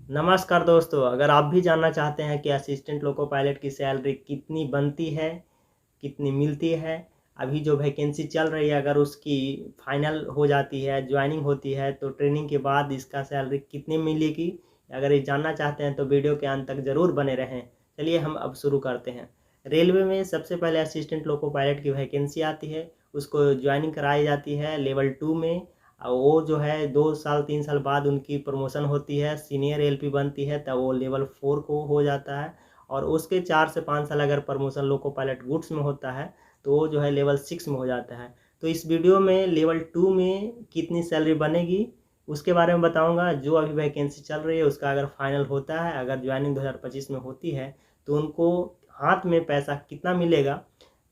नमस्कार दोस्तों, अगर आप भी जानना चाहते हैं कि असिस्टेंट लोको पायलट की सैलरी कितनी बनती है, कितनी मिलती है, अभी जो वैकेंसी चल रही है अगर उसकी फाइनल हो जाती है, ज्वाइनिंग होती है तो ट्रेनिंग के बाद इसका सैलरी कितनी मिलेगी, अगर ये जानना चाहते हैं तो वीडियो के अंत तक ज़रूर बने रहें। चलिए हम अब शुरू करते हैं। रेलवे में सबसे पहले असिस्टेंट लोको पायलट की वैकेंसी आती है, उसको ज्वाइनिंग कराई जाती है लेवल 2 में। वो जो है 2 साल 3 साल बाद उनकी प्रमोशन होती है, सीनियर एलपी बनती है, तब वो लेवल 4 को हो जाता है। और उसके 4 से 5 साल अगर प्रमोशन लोको पायलट गुड्स में होता है तो वो जो है लेवल 6 में हो जाता है। तो इस वीडियो में लेवल 2 में कितनी सैलरी बनेगी उसके बारे में बताऊंगा। जो अभी वैकेंसी चल रही है उसका अगर फाइनल होता है, अगर ज्वाइनिंग 2025 में होती है तो उनको हाथ में पैसा कितना मिलेगा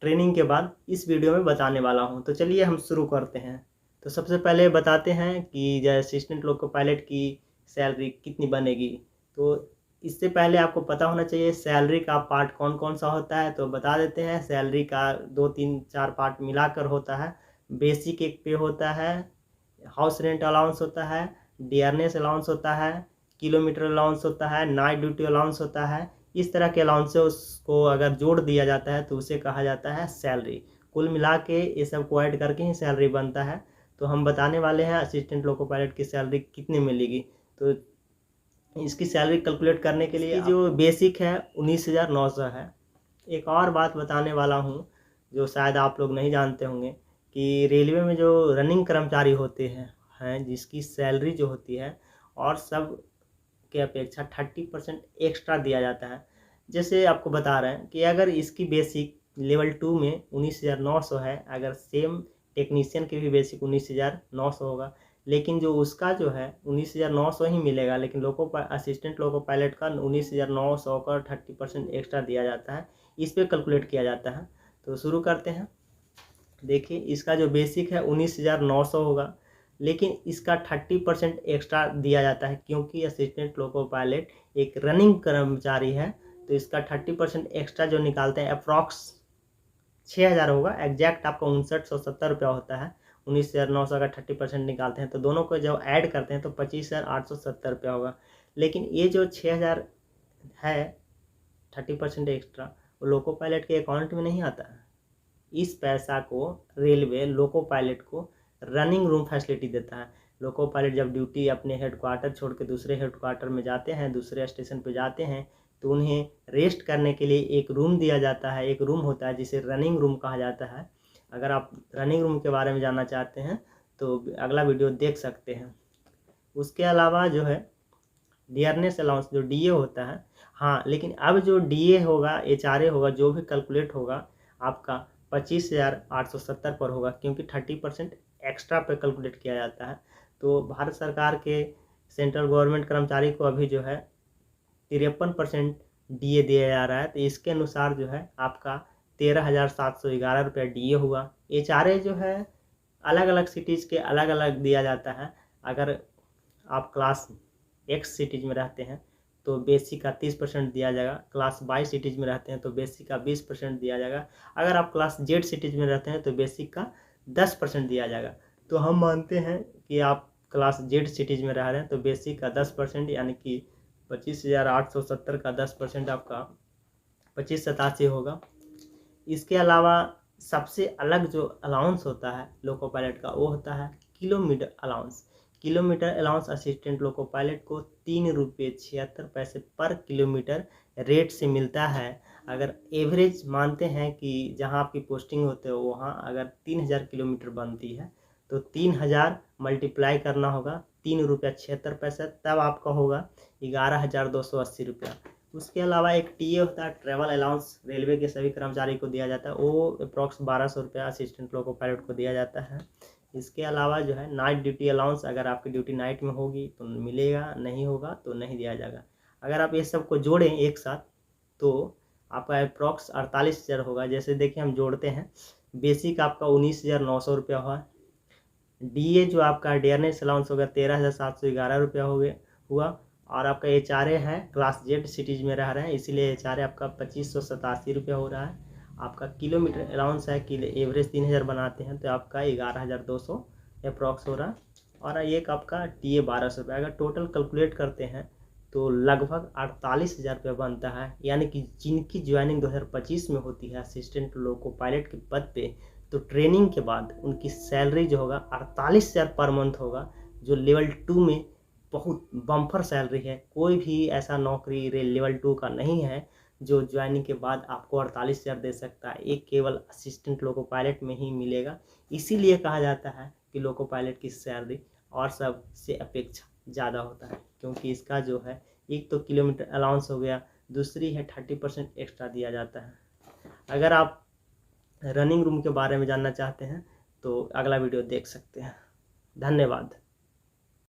ट्रेनिंग के बाद, इस वीडियो में बताने वाला हूँ। तो चलिए हम शुरू करते हैं। तो सबसे पहले बताते हैं कि जो असिस्टेंट लोको पायलट की सैलरी कितनी बनेगी। तो इससे पहले आपको पता होना चाहिए सैलरी का पार्ट कौन कौन सा होता है। तो बता देते हैं, सैलरी का 2 3 4 पार्ट मिलाकर होता है। बेसिक एक पे होता है, हाउस रेंट अलाउंस होता है, डियरनेस अलाउंस होता है, किलोमीटर अलाउंस होता है, नाइट ड्यूटी अलाउंस होता है। इस तरह के अलाउंसेस को अगर जोड़ दिया जाता है तो उसे कहा जाता है सैलरी। कुल मिला के ये सब को ऐड करके ही सैलरी बनता है। तो हम बताने वाले हैं असिस्टेंट लोको पायलट की सैलरी कितनी मिलेगी। तो इसकी सैलरी कैलकुलेट करने के लिए जो बेसिक है 19,900 है। एक और बात बताने वाला हूँ जो शायद आप लोग नहीं जानते होंगे कि रेलवे में जो रनिंग कर्मचारी होते हैं जिसकी सैलरी जो होती है और सब के अपेक्षा 30% एक्स्ट्रा दिया जाता है। जैसे आपको बता रहे हैं कि अगर इसकी बेसिक लेवल 2 में 19,900 है, अगर सेम टेक्नीशियन की भी बेसिक 19,900 होगा, लेकिन जो उसका जो है 19,900 ही मिलेगा, लेकिन असिस्टेंट लोको पायलट का 19,900 का 30% एक्स्ट्रा दिया जाता है। इस पर कैलकुलेट किया जाता है। तो शुरू करते हैं। देखिए, इसका जो बेसिक है 19,900 होगा, लेकिन इसका 30% एक्स्ट्रा दिया जाता है क्योंकि असिस्टेंट लोको पायलट एक रनिंग कर्मचारी है। तो इसका 30% एक्स्ट्रा जो निकालते हैं अप्रॉक्स 6,000 होगा। एग्जैक्ट आपका 5970 रुपया होता है। 19,900 का 30% निकालते हैं तो दोनों को जब ऐड करते हैं तो 25,870 रुपया होगा। लेकिन ये जो 6,000 है 30% एक्स्ट्रा, वो लोको पायलट के अकाउंट में नहीं आता है। इस पैसा को रेलवे लोको पायलट को रनिंग रूम फैसिलिटी देता है। लोको पायलट जब ड्यूटी अपने हेडक्वार्टर छोड़ के दूसरे हेडक्वार्टर में जाते हैं, दूसरे स्टेशन पे जाते हैं, तो उन्हें रेस्ट करने के लिए एक रूम दिया जाता है। एक रूम होता है जिसे रनिंग रूम कहा जाता है। अगर आप रनिंग रूम के बारे में जानना चाहते हैं तो अगला वीडियो देख सकते हैं। उसके अलावा जो है डियरनेस अलाउंस जो डीए होता है, हाँ, लेकिन अब जो डीए होगा, एचआरए होगा, जो भी कैलकुलेट होगा आपका 25,870 पर होगा क्योंकि 30% एक्स्ट्रा पे कैलकुलेट किया जाता है। तो भारत सरकार के सेंट्रल गवर्नमेंट कर्मचारी को अभी जो है 53% डीए दिया जा रहा है। तो इसके अनुसार जो है आपका 13,711 रुपया डीए हुआ। एचआरए जो है अलग अलग सिटीज़ के अलग अलग दिया जाता है। अगर आप क्लास एक्स सिटीज़ में रहते हैं तो बेसिक का 30% दिया जाएगा। क्लास वाई सिटीज़ में रहते हैं तो बेसिक का 20% दिया जाएगा। अगर आप क्लास जेड सिटीज़ में रहते हैं तो बेसिक का 10% दिया जाएगा। तो हम मानते हैं कि आप क्लास जेड सिटीज़ में रह रहे हैं तो बेसिक का 10% यानी कि 25,870 का 10% आपका 2587 होगा। इसके अलावा सबसे अलग जो अलाउंस होता है लोको पायलट का वो होता है kilometre allowance. Kilometre allowance assistant loco pilot को 3 रुपये 76 पैसे पर किलोमीटर रेट से मिलता है। अगर एवरेज मानते हैं कि जहां आपकी पोस्टिंग होते हो वहां अगर 3,000 किलोमीटर बनती है तो 3,000 मल्टीप्लाई करना होगा 3 रुपया 76 पैसे, तब आपका होगा 11,280 रुपया। उसके अलावा एक टीए होता है, ट्रैवल अलाउंस, रेलवे के सभी कर्मचारी को दिया जाता है। वो अप्रॉक्स 1,200 रुपया असिस्टेंट लोको पायलट को दिया जाता है। इसके अलावा जो है नाइट ड्यूटी अलाउंस, अगर आपकी ड्यूटी नाइट में होगी तो मिलेगा, नहीं होगा तो नहीं दिया जाएगा। अगर आप ये सब को जोड़ें एक साथ तो आपका अप्रॉक्स 48,000 होगा। जैसे देखिए हम जोड़ते हैं, बेसिक आपका 19,900 रुपया हुआ, डीए जो आपका डियरनेस अलाउंस होगा 13,711 रुपया हो गया हुआ, और आपका एचआरए है, क्लास जेड सिटीज़ में रह रहे हैं इसीलिए एचआरए आपका 2,587 रुपया हो रहा है। आपका किलोमीटर अलाउंस है कि एवरेज 3,000 बनाते हैं तो आपका 11,200 अप्रॉक्स हो रहा है। और एक आपका टीए 1,200 रुपया। अगर टोटल कैलकुलेट करते हैं तो लगभग 48,000 रुपये बनता है। यानी कि जिनकी ज्वाइनिंग 2025 में होती है असिस्टेंट लोको पायलट के पद पे, तो ट्रेनिंग के बाद उनकी सैलरी जो होगा 48,000 पर मंथ होगा, जो लेवल 2 में बहुत बम्पर सैलरी है। कोई भी ऐसा नौकरी लेवल 2 का नहीं है जो ज्वाइनिंग के बाद आपको 48,000 दे सकता है। एक केवल असिस्टेंट लोको पायलट में ही मिलेगा। इसीलिए कहा जाता है कि लोको पायलट की सैलरी और सब से अपेक्षा ज़्यादा होता है, क्योंकि इसका जो है एक तो किलोमीटर अलाउंस हो गया, दूसरी है 30% एक्स्ट्रा दिया जाता है। अगर आप रनिंग रूम के बारे में जानना चाहते हैं तो अगला वीडियो देख सकते हैं। धन्यवाद।